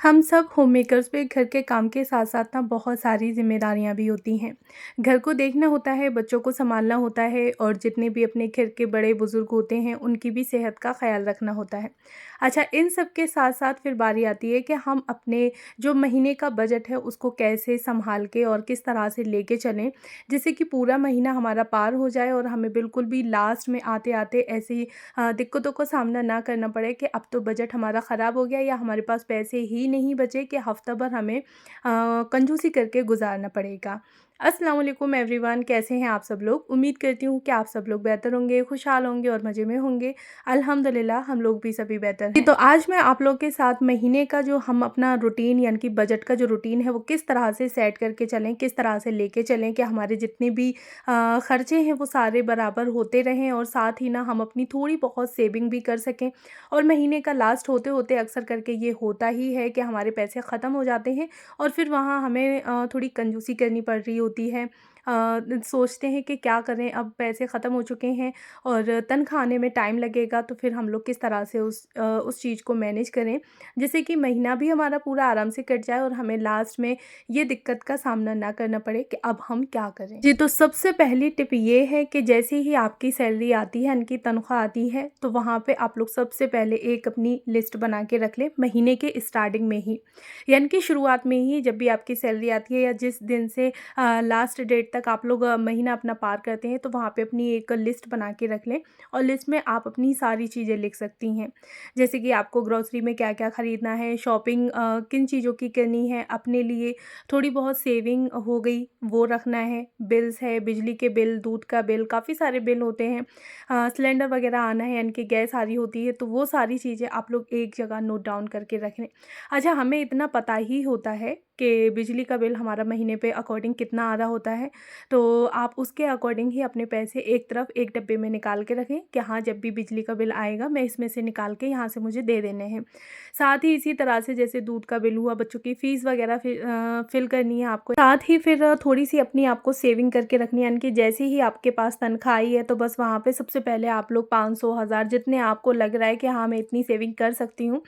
हम सब home makers पे घर के काम के साथ साथ ना बहुत सारी ज़िम्मेदारियाँ भी होती हैं। घर को देखना होता है, बच्चों को सँभालना होता है और जितने भी अपने घर के बड़े-बुज़ुर्ग होते हैं, उनकी भी सेहत का ख़्याल रखना होता है। अच्छा, इन सब के साथ-साथ फिर बारी आती है कि हम अपने जो महीने का बजट है, उसको कैसे सँभाल के और किस तरह से लेके चलें, जिससे कि पूरा महीना हमारा पार हो जाए और हमें बिल्कुल भी लास्ट में आते-आते ऐसी दिक्कतों का सामना ना करना पड़े कि अब तो बजट हमारा ख़राब हो गया या हमारे पास पैसे ही नहीं बचे कि हफ़्ता भर हमें कंजूसी करके गुज़ारना पड़ेगा। अस्सलाम वालेकुम एवरीवन, कैसे हैं आप सब लोग? उम्मीद करती हूँ कि आप सब लोग बेहतर होंगे, खुशहाल होंगे और मज़े में होंगे। अल्हम्दुलिल्लाह हम लोग भी सभी बेहतर हैं। तो आज मैं आप लोग के साथ महीने का जो हम अपना रूटीन यानी कि बजट का जो रूटीन है वो किस तरह से सेट करके चलें, किस तरह से लेके चलें कि हमारे जितने भी खर्चे हैं वो सारे बराबर होते रहें और साथ ही ना हम अपनी थोड़ी बहुत सेविंग भी कर सकें। और महीने का लास्ट होते-होते अक्सर करके ये होता ही है कि हमारे पैसे ख़त्म हो जाते हैं और फिर वहाँ हमें थोड़ी कंजूसी करनी पड़ रही होती है। सोचते हैं कि क्या करें, अब पैसे ख़त्म हो चुके हैं और तनख़्वाह आने में टाइम लगेगा, तो फिर हम लोग किस तरह से उस चीज़ को मैनेज करें, जिससे कि महीना भी हमारा पूरा आराम से कट जाए और हमें लास्ट में ये दिक्कत का सामना ना करना पड़े कि अब हम क्या करें। जी, तो सबसे पहली टिप ये है कि जैसे ही आपकी सैलरी आती है, यानी कि तनख्वाह आती है, तो वहाँ पे आप लोग सबसे पहले एक अपनी लिस्ट बना के रख लें महीने के स्टार्टिंग में ही। यानी कि शुरुआत में ही जब भी आपकी सैलरी आती है या जिस दिन से लास्ट डेट तक आप लोग महीना अपना पार करते हैं, तो वहाँ पे अपनी एक लिस्ट बना के रख लें और लिस्ट में आप अपनी सारी चीज़ें लिख सकती हैं। जैसे कि आपको ग्रोसरी में क्या-क्या ख़रीदना है, शॉपिंग किन चीज़ों की करनी है, अपने लिए थोड़ी बहुत सेविंग हो गई वो रखना है, बिल्स है, बिजली के बिल, दूध का बिल, काफ़ी सारे बिल होते हैं। सिलेंडर वगैरह आना है यानी कि गैस आ रही होती है, तो वो सारी चीज़ें आप लोग एक जगह नोट डाउन करके रख लें। अच्छा, हमें इतना पता ही होता है कि बिजली का बिल हमारा महीने पे अकॉर्डिंग कितना आ रहा होता है, तो आप उसके अकॉर्डिंग ही अपने पैसे एक तरफ एक डब्बे में निकाल के रखें कि हाँ, जब भी बिजली का बिल आएगा मैं इसमें से निकाल के यहाँ से मुझे दे देने हैं। साथ ही इसी तरह से जैसे दूध का बिल हुआ, बच्चों की फ़ीस वगैरह फिल करनी है आपको। साथ ही फिर थोड़ी-सी अपनी आपको सेविंग करके रखनी है, यानी कि जैसे ही आपके पास तनख्वाह आई है तो बस वहाँ पे सबसे पहले आप लोग 500, 1000 जितने आपको लग रहा है कि हाँ, मैं इतनी सेविंग कर सकती हूँ,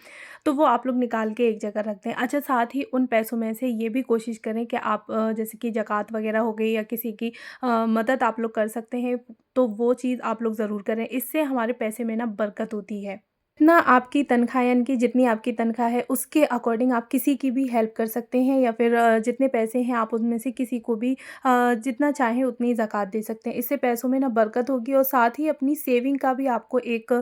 तो वो आप लोग निकाल के एक जगह रख दें। अच्छा, साथ ही उन पैसों में से ये भी कोशिश करें कि आप जैसे कि ज़कात वगैरह हो गई या किसी की मदद आप लोग कर सकते हैं, तो वो चीज़ आप लोग ज़रूर करें। इससे हमारे पैसे में ना बरकत होती है। जितना आपकी तनख्वाह यानी कि जितनी आपकी तनख्वाह है उसके अकॉर्डिंग आप किसी की भी हेल्प कर सकते हैं या फिर जितने पैसे हैं आप उनमें से किसी को भी जितना चाहें उतनी ज़कात दे सकते हैं। इससे पैसों में ना बरकत होगी और साथ ही अपनी सेविंग का भी आपको एक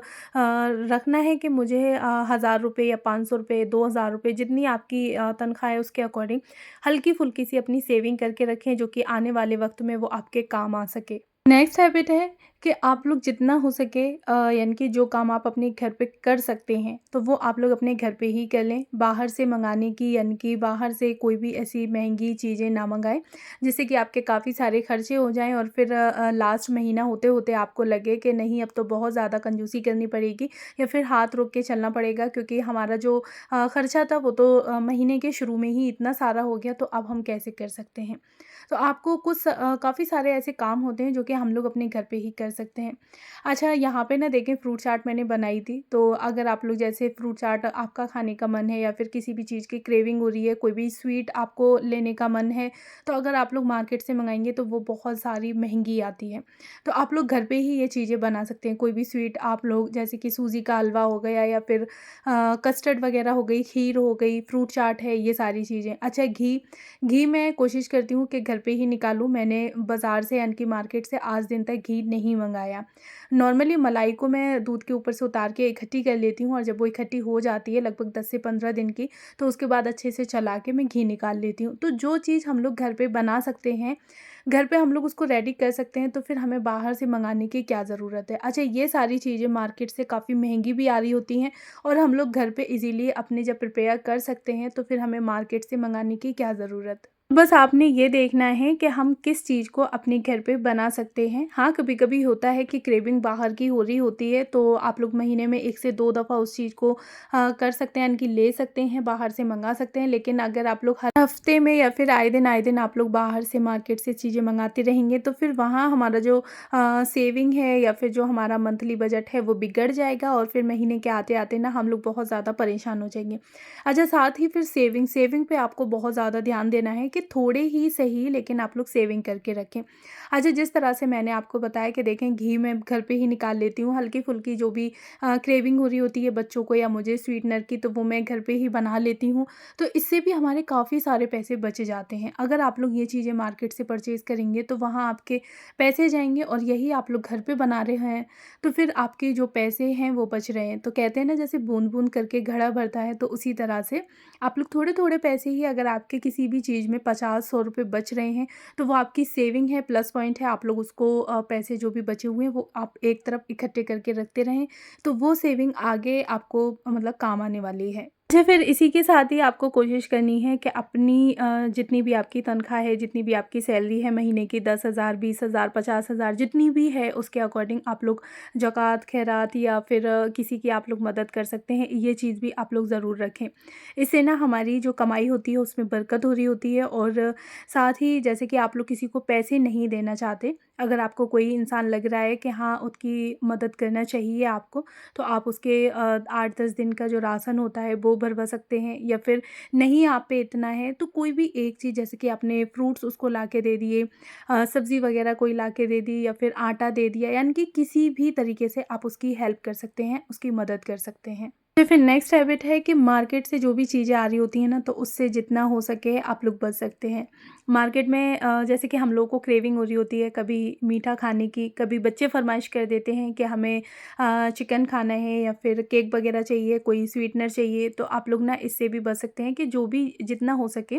रखना है कि मुझे 1000 रुपये या 500 रुपये, 2000 रुपये जितनी आपकी तनख्वाह है उसके अकॉर्डिंग हल्की-फुल्की सी अपनी सेविंग करके रखें, जो कि आने वाले वक़्त में वो आपके काम आ सके। नेक्स्ट हैबिट है कि आप लोग जितना हो सके यानी कि जो काम आप अपने घर पे कर सकते हैं, तो वो आप लोग अपने घर पे ही कर लें। बाहर से मंगाने की यानी कि बाहर से कोई भी ऐसी महँगी चीज़ें ना मँगाएँ, जिससे कि आपके काफ़ी सारे खर्चे हो जाएँ और फिर लास्ट महीना होते-होते आपको लगे कि नहीं, अब तो बहुत ज़्यादा कंजूसी करनी पड़ेगी या फिर हाथ रोक के चलना पड़ेगा, क्योंकि हमारा जो खर्चा था वो तो महीने के शुरू में ही इतना सारा हो गया, तो अब हम कैसे कर सकते हैं। तो आपको काफ़ी सारे ऐसे काम होते हैं जो कि हम लोग अपने घर पे ही कर सकते हैं। अच्छा, यहाँ पे ना देखें, फ्रूट चाट मैंने बनाई थी, तो अगर आप लोग जैसे फ्रूट चाट आपका खाने का मन है या फिर किसी भी चीज़ की क्रेविंग हो रही है, कोई भी स्वीट आपको लेने का मन है, तो अगर आप लोग मार्केट से मंगाएँगे तो वो बहुत सारी महँगी आती है। तो आप लोग घर पे ही ये चीज़ें बना सकते हैं। कोई भी स्वीट आप लोग जैसे कि सूजी का हलवा हो गया या फिर कस्टर्ड वगैरह हो गई, खीर हो गई, फ्रूट चाट है, ये सारी चीज़ें। अच्छा, घी घी मैं कोशिश करती हूँ कि घर पे ही निकालूँ। मैंने बाज़ार से यानी कि मार्केट से आज दिन तक घी नहीं मँगाया। नॉर्मली मलाई को मैं दूध के ऊपर से उतार के इकट्ठी कर लेती हूँ और जब वो इकट्ठी हो जाती है लगभग 10 से 15 दिन की, तो उसके बाद अच्छे से चला के मैं घी निकाल लेती हूँ। तो जो चीज़ हम लोग घर पे बना सकते हैं, घर पे हम लोग उसको रेडी कर सकते हैं, तो फिर हमें बाहर से मँगाने की क्या ज़रूरत है। अच्छा, ये सारी चीज़ें मार्केट से काफ़ी महँगी भी आ रही होती हैं और हम लोग घर पे ईज़िली अपने जब प्रिपेयर कर सकते हैं, तो फिर हमें मार्केट से मँगाने की क्या ज़रूरत। बस आपने ये देखना है कि हम किस चीज़ को अपने घर पे बना सकते हैं। हाँ, कभी-कभी होता है कि क्रेविंग बाहर की हो रही होती है, तो आप लोग महीने में 1 से 2 दफ़ा उस चीज़ को कर सकते हैं, यानी कि ले सकते हैं, बाहर से मँगा सकते हैं। लेकिन अगर आप लोग हर हफ़्ते में या फिर आए दिन आप लोग बाहर से मार्केट से चीज़ें मँगाते रहेंगे, तो फिर वहाँ हमारा जो सेविंग है या फिर जो हमारा मंथली बजट है, वो बिगड़ जाएगा और फिर महीने के आते-आते ना हम लोग बहुत ज़्यादा परेशान हो जाएँगे। अच्छा, साथ ही फिर सेविंग सेविंग पे आपको बहुत ज़्यादा ध्यान देना है कि थोड़े ही सही लेकिन आप लोग सेविंग करके रखें। अच्छा, जिस तरह से मैंने आपको बताया कि देखें, घी मैं घर पे ही निकाल लेती हूँ, हल्की-फुल्की जो भी क्रेविंग हो रही होती है बच्चों को या मुझे स्वीटनर की, तो वो मैं घर पे ही बना लेती हूँ। तो इससे भी हमारे काफ़ी सारे पैसे बच जाते हैं। अगर आप लोग ये चीज़ें मार्केट से परचेज़ करेंगे तो वहाँ आपके पैसे जाएँगे और यही आप लोग घर पे बना रहे हैं, तो फिर आपके जो पैसे हैं वो बच रहे हैं। तो कहते हैं ना, जैसे बूँद-बूँद करके घड़ा भरता है, तो उसी तरह से आप लोग थोड़े-थोड़े पैसे ही, अगर आपके किसी भी चीज़ में 50-100 रुपए बच रहे हैं, तो वो आपकी सेविंग है, प्लस पॉइंट है। आप लोग उसको पैसे जो भी बचे हुए हैं वो आप एक तरफ इकट्ठे करके रखते रहें, तो वो सेविंग आगे आपको मतलब काम आने वाली है। अच्छा, फिर इसी के साथ ही आपको कोशिश करनी है कि अपनी जितनी भी आपकी तनख्वाह है, जितनी भी आपकी सैलरी है महीने की, 10,000, 20,000, 50,000 जितनी भी है, उसके अकॉर्डिंग आप लोग ज़कात, खैरात या फिर किसी की आप लोग मदद कर सकते हैं, ये चीज़ भी आप लोग ज़रूर रखें। इससे ना हमारी जो कमाई होती है उसमें बरकत हो रही होती है, और साथ ही जैसे कि आप लोग किसी को पैसे नहीं देना चाहते, अगर आपको कोई इंसान लग रहा है कि हाँ, उसकी मदद करना चाहिए आपको, तो आप उसके 8-10 दिन का जो राशन होता है वो भरवा सकते हैं, या फिर नहीं आप पे इतना है तो कोई भी एक चीज़, जैसे कि आपने फ्रूट्स उसको ला के दे दिए, सब्ज़ी वग़ैरह कोई ला के दे दी, या फिर आटा दे दिया, यानी कि किसी भी तरीके से आप उसकी हेल्प कर सकते हैं, उसकी मदद कर सकते हैं। तो फिर नेक्स्ट हैबिट है कि मार्केट से जो भी चीज़ें आ रही होती हैं ना, तो उससे जितना हो सके आप लोग बच सकते हैं। मार्केट में जैसे कि हम लोगों को क्रेविंग हो रही होती है कभी मीठा खाने की, कभी बच्चे फ़रमाइश कर देते हैं कि हमें चिकन खाना है या फिर केक वग़ैरह चाहिए, कोई स्वीटनर चाहिए, तो आप लोग ना इससे भी बच सकते हैं कि जो भी जितना हो सके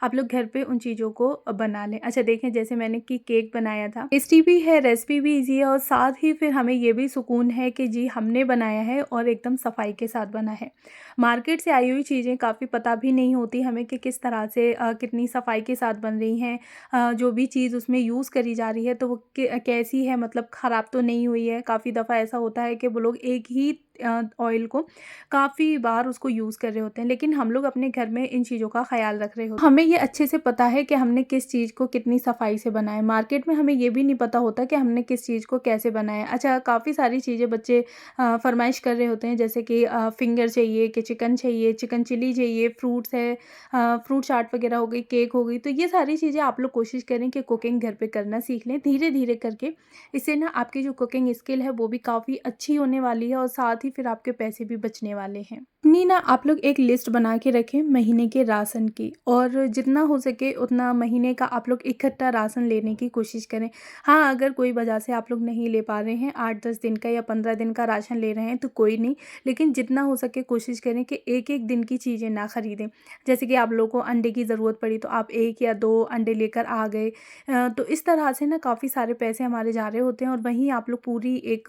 आप लोग घर पे उन चीज़ों को बना लें। अच्छा, देखें, जैसे मैंने कि केक बनाया था, टेस्टी भी है, रेसिपी भी ईज़ी है, और साथ ही फिर हमें ये भी सुकून है कि जी हमने बनाया है और एकदम सफाई के साथ बना है। मार्केट से आई हुई चीज़ें काफ़ी पता भी नहीं होती हमें कि किस तरह से कितनी सफाई के साथ बन रही हैं, जो भी चीज़ उसमें यूज़ करी जा रही है तो वो कैसी है, मतलब ख़राब तो नहीं हुई है। काफ़ी दफ़ा ऐसा होता है कि वो लोग एक ही ऑयल को काफ़ी बार उसको यूज़ कर रहे होते हैं, लेकिन हम लोग अपने घर में इन चीज़ों का ख़याल रख रहे होते हैं। हमें ये अच्छे से पता है कि हमने किस चीज़ को कितनी सफाई से बनाया है। मार्केट में हमें ये भी नहीं पता होता कि हमने किस चीज़ को कैसे बनाया है। अच्छा, काफ़ी सारी चीज़ें बच्चे फ़रमाइश कर रहे होते हैं, जैसे कि फिंगर चाहिए, कि चिकन चाहिए, चिकन चिली चाहिए, फ्रूट्स है, फ्रूट चाट वग़ैरह हो गई, केक हो गई। तो ये सारी चीज़ें आप लोग कोशिश करें कि कुकिंग घर पे करना सीख लें, धीरे-धीरे करके। इससे ना आपकी जो कुकिंग स्किल है वो भी काफ़ी अच्छी होने वाली है, और साथ ही फिर आपके पैसे भी बचने वाले हैं। अपनी ना आप लोग एक लिस्ट बना के रखें महीने के राशन की, और जितना हो सके उतना महीने का आप लोग इकट्ठा राशन लेने की कोशिश करें। हाँ, अगर कोई वजह से आप लोग नहीं ले पा रहे हैं, 8-10 दिन का या 15 दिन का राशन ले रहे हैं तो कोई नहीं, लेकिन जितना हो सके कोशिश करें कि एक-एक दिन की चीज़ें ना खरीदें। जैसे कि आप लोगों को अंडे की ज़रूरत पड़ी तो आप 1 या 2 अंडे लेकर आ गए। तो इस तरह से ना काफ़ी सारे पैसे हमारे जा रहे होते हैं, और वहीं आप लोग पूरी एक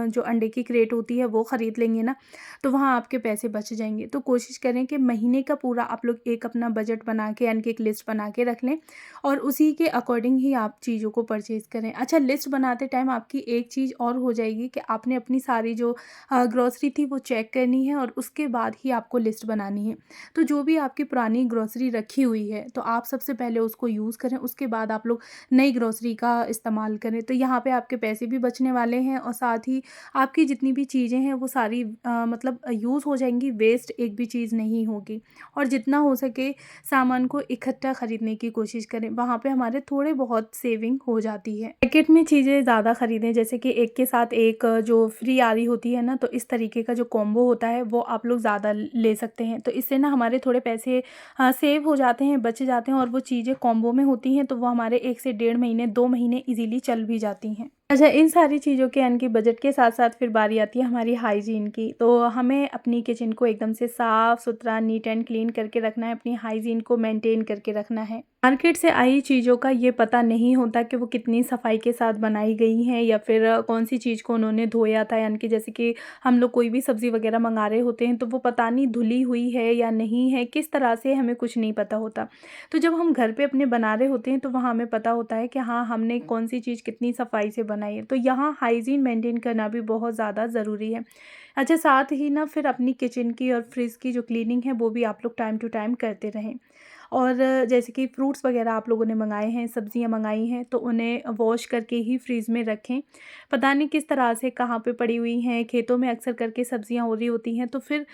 जो अंडे की क्रेट होती है वो ख़रीद लेंगे ना, तो वहाँ आपके पैसे बच जाएँगे। तो कोशिश करें कि महीने का पूरा आप लोग एक अपना बजट बना के, यानी कि एक लिस्ट बना के रख लें, और उसी के अकॉर्डिंग ही आप चीज़ों को परचेज़ करें। अच्छा, लिस्ट बनाते टाइम आपकी एक चीज़ और हो जाएगी कि आपने अपनी सारी जो ग्रॉसरी थी वो चेक करनी है, और उसके बाद ही आपको लिस्ट बनानी है। तो जो भी आपकी पुरानी ग्रॉसरी रखी हुई है, तो आप सबसे पहले उसको यूज़ करें, उसके बाद आप लोग नई ग्रॉसरी का इस्तेमाल करें। तो यहाँ पे आपके पैसे भी बचने वाले हैं, और साथ ही आपकी जितनी भी चीज़ें हैं वो सारी मतलब यूज़ हो जाएँगी, वेस्ट एक भी चीज़ नहीं होगी। और जितना हो सके सामान को इकट्ठा खरीदने की कोशिश करें, वहाँ पे हमारे थोड़े बहुत सेविंग हो जाती है। पैकेट में चीज़ें ज़्यादा खरीदें, जैसे कि एक के साथ एक जो फ्री आ रही होती है ना, तो इस तरीके का जो कॉम्बो होता है वो आप लोग ज़्यादा ले सकते हैं। तो इससे ना हमारे थोड़े पैसे सेव हो जाते हैं, बच जाते हैं, और वो चीज़ें कॉम्बो में होती हैं तो वो हमारे 1 से डेढ़ महीने, 2 महीने ईज़िली चल भी जाती हैं। अच्छा, इन सारी चीज़ों के यानी कि बजट के साथ-साथ फिर बारी आती है हमारी हाइजीन की। तो हमें अपनी किचन को एकदम से साफ-सुथरा, नीट एंड क्लीन करके रखना है, अपनी हाइजीन को मेंटेन करके रखना है। मार्केट से आई चीज़ों का ये पता नहीं होता कि वो कितनी सफाई के साथ बनाई गई हैं या फिर कौन-सी चीज़ को उन्होंने धोया था, यानी कि जैसे कि हम लोग कोई भी सब्ज़ी वग़ैरह मँगा रहे होते हैं तो वो पता नहीं धुली हुई है या नहीं है, किस तरह से हमें कुछ नहीं पता होता। तो जब हम घर पे अपने बना रहे होते हैं तो वहाँ हमें पता होता है कि हाँ, हमने कौन-सी चीज़ कितनी सफाई से बनाई है। तो यहाँ हाइजीन मेंटेन करना भी बहुत ज़्यादा ज़रूरी है। अच्छा, साथ ही ना फिर अपनी किचन की और फ्रिज की जो क्लीनिंग है वो भी आप लोग टाइम टू टाइम करते रहें। और जैसे कि फ्रूट्स वगैरह आप लोगों ने मंगाए हैं, सब्जियां मंगाई हैं तो उन्हें वॉश करके ही फ्रीज़ में रखें। पता नहीं किस तरह से कहाँ पे पड़ी हुई हैं, खेतों में अक्सर करके सब्जियां हो रही होती हैं तो फिर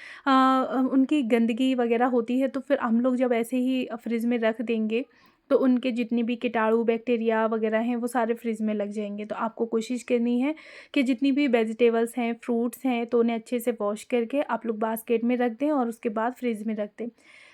उनकी गंदगी वगैरह होती है, तो फिर हम लोग जब ऐसे ही फ्रिज में रख देंगे तो उनके जितनी भी कीटाणु बैक्टीरिया वगैरह हैं वो सारे फ्रिज में लग जाएंगे। तो आपको कोशिश करनी है कि जितनी भी वेजिटेबल्स हैं, फ्रूट्स हैं, तो उन्हें अच्छे से वॉश करके आप लोग बास्केट में रख दें और उसके बाद फ्रिज में रख दें।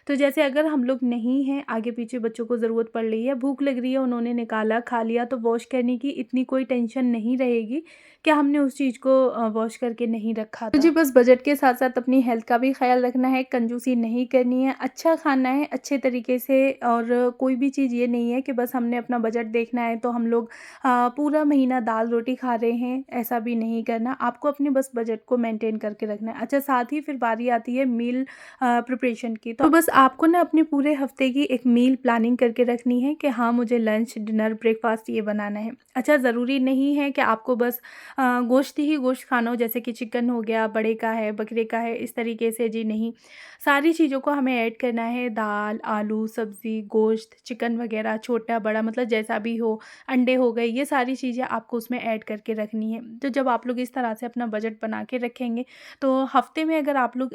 तो जैसे अगर हम लोग नहीं हैं, आगे पीछे बच्चों को ज़रूरत पड़ रही है, भूख लग रही है, उन्होंने निकाला, खा लिया, तो वॉश करने की इतनी कोई टेंशन नहीं रहेगी कि हमने उस चीज़ को वॉश करके नहीं रखा था। तो जी बस बजट के साथ-साथ अपनी हेल्थ का भी ख़्याल रखना है, कंजूसी नहीं करनी है, अच्छा खाना है अच्छे तरीके से। और कोई भी चीज़ ये नहीं है कि बस हमने अपना बजट देखना है तो हम लोग पूरा महीना दाल-रोटी खा रहे हैं, ऐसा भी नहीं करना। आपको अपने बस बजट को मेंटेन करके रखना है। अच्छा, साथ ही फिर बारी आती है मील प्रिपरेशन की। तो बस आपको ना अपने पूरे हफ्ते की एक मील प्लानिंग करके रखनी है कि हाँ, मुझे लंच, डिनर, ब्रेकफास्ट ये बनाना है। अच्छा, ज़रूरी नहीं है कि आपको बस गोश्त ही गोश्त खाना हो, जैसे कि चिकन हो गया, बड़े का है, बकरे का है, इस तरीके से जी नहीं। सारी चीज़ों को हमें ऐड करना है, दाल, आलू, सब्ज़ी, गोश्त, चिकन वगैरह, छोटा बड़ा मतलब जैसा भी हो, अंडे हो गए, ये सारी चीज़ें आपको उसमें ऐड करके रखनी है। तो जब आप लोग इस तरह से अपना बजट बना के रखेंगे तो हफ्ते में अगर आप लोग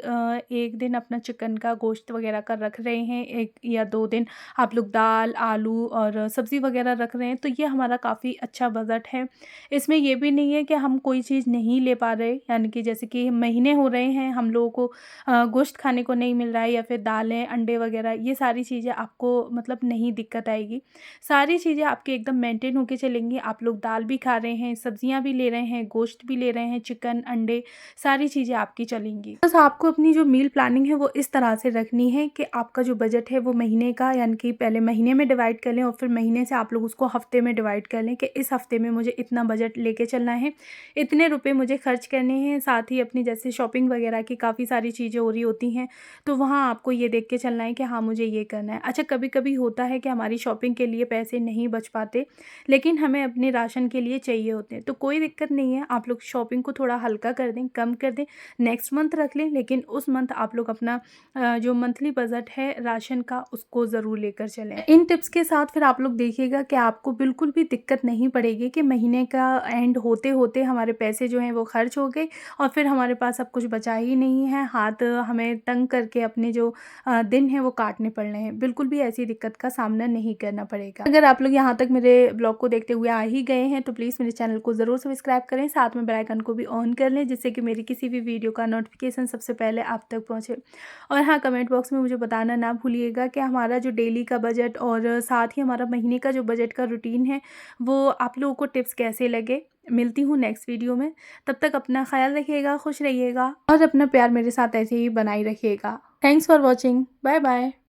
1 दिन अपना चिकन का गोश्त वगैरह का रख रहे हैं, 1 या 2 दिन आप लोग दाल, आलू और सब्ज़ी वगैरह रख रहे हैं, तो ये हमारा काफ़ी अच्छा बजट है। इसमें ये भी नहीं है कि हम कोई चीज़ नहीं ले पा रहे, यानी कि जैसे कि महीने हो रहे हैं हम लोगों को गोश्त खाने को नहीं मिल रहा है या फिर दालें, अंडे वगैरह, ये सारी चीज़ें आपको मतलब नहीं दिक्कत आएगी। सारी चीज़ें आपकी एकदम मेंटेन होके चलेंगी। आप लोग दाल भी खा रहे हैं, सब्जियाँ भी ले रहे हैं, गोश्त भी ले रहे हैं, चिकन, अंडे, सारी चीज़ें आपकी चलेंगी। बस आपको अपनी जो मील प्लानिंग है वो इस तरह से रखनी है कि आपका जो बजट है वो महीने का, यानी कि पहले महीने में डिवाइड कर लें और फिर महीने से आप लोग उसको हफ्ते में डिवाइड कर लें कि इस हफ्ते में मुझे इतना बजट लेके चलना है, इतने रुपए मुझे खर्च करने हैं। साथ ही अपनी जैसे शॉपिंग वगैरह की काफ़ी सारी चीज़ें हो रही होती हैं, तो वहाँ आपको ये देख के चलना है कि हाँ, मुझे ये करना है। अच्छा, कभी-कभी होता है कि हमारी शॉपिंग के लिए पैसे नहीं बच पाते, लेकिन हमें अपने राशन के लिए चाहिए होते हैं, तो कोई दिक्कत नहीं है, आप लोग शॉपिंग को थोड़ा हल्का कर दें, कम कर दें, नेक्स्ट मंथ रख लें, लेकिन उस मंथ आप लोग अपना जो मंथली बजट है राशन का उसको ज़रूर लेकर चलें। इन टिप्स के साथ फिर आप लोग देखिएगा कि आपको बिल्कुल भी दिक्कत नहीं पड़ेगी कि महीने का एंड होते-होते हमारे पैसे जो हैं वो खर्च हो गए और फिर हमारे पास अब कुछ बचा ही नहीं है, हाथ हमें तंग करके अपने जो दिन हैं वो काटने पड़ रहे हैं। बिल्कुल भी ऐसी दिक्कत का सामना नहीं करना पड़ेगा। अगर आप लोग यहाँ तक मेरे ब्लॉग को देखते हुए आ ही गए हैं तो प्लीज़ मेरे चैनल को ज़रूर सब्सक्राइब करें, साथ में बेल आइकन को भी ऑन कर लें जिससे कि मेरी किसी भी वीडियो का नोटिफिकेशन सबसे पहले आप तक पहुँचे। और हाँ, कमेंट बॉक्स में मुझे बताना ना भूलिएगा कि हमारा जो डेली का बजट और साथ ही हमारा महीने का जो बजट का रूटीन है वो आप लोगों को टिप्स कैसे लगे। मिलती हूँ नेक्स्ट वीडियो में, तब तक अपना ख्याल रखिएगा, खुश रहिएगा और अपना प्यार मेरे साथ ऐसे ही बनाए रखिएगा। Thanks for watching, bye bye.